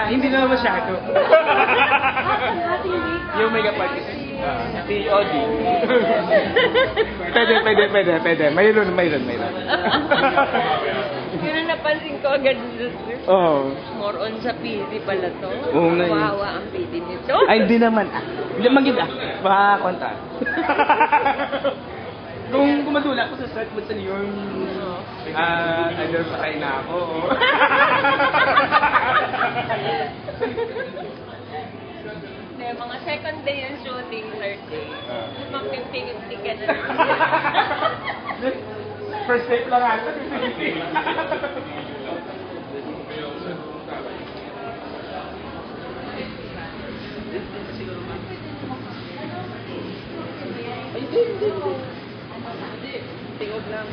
Hindi naman masyado. Happy week. Yung makeup artist. Si Odi. Pwede. Mayroon. Yun ang napansin ko agad. Oo. More on sa PD pala to. Oo nga eh. Kawawa ang PD nito. Ay, hindi naman. Hindi magid baka konta. Kung madula ko sa set mo sa yun, either patay na ako. Hindi, mga second day yung shooting, third day. Mga 50-50 ka na. First date lang ata. Tingog lang.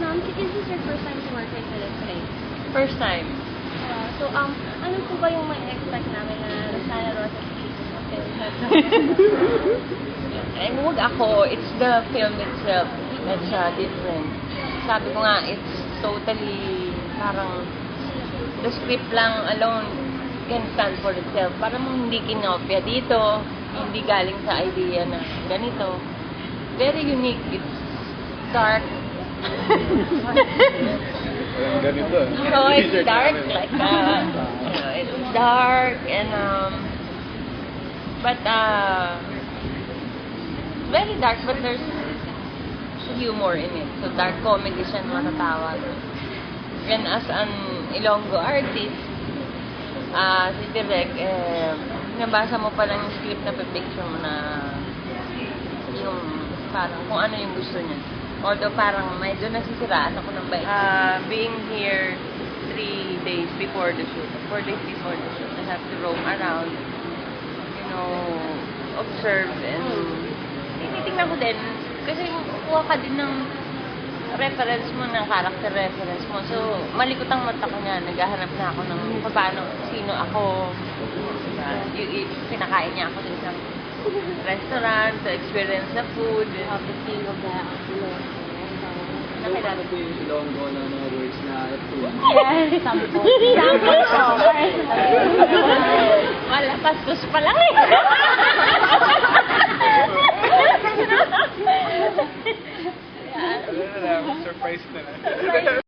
Ma'am, is this your first time to work with Philip Place? First time. So, ano po ba yung ma-expect namin na Rosana Rosa sa film? And wag ako, it's the film itself that's different. Sabi ko nga, it's totally parang the script lang alone can stand for itself. Parang hindi kinopya dito, hindi galing sa idea na ganito. Very unique. It's dark. Ganito. So it's dark like it's dark and but very dark, but there's humor in it. So dark comedy siya matatawag. And as an Ilonggo artist, si Direk, nabasa mo pa lang yung script na pipicture mo na yung parang kung ano yung gusto niya. Although parang medyo nasisiraan ako ng bike. Being here 3 days before the shoot, 4 days before the shoot, I have to roam around, observe and tinitingnan ko din kasi kuha ka din ng reference mo, ng character reference mo. So, malikot ang mata ko niya. Naghahanap na ako ng paano, sino ako. Pinakain niya ako din sa restaurant, to experience the food. How to feel of the Nakilala ko yung Ilonggo na mga words na food. Yes, sample. Sample. Wala, pastos pa lang eh. Surprise na.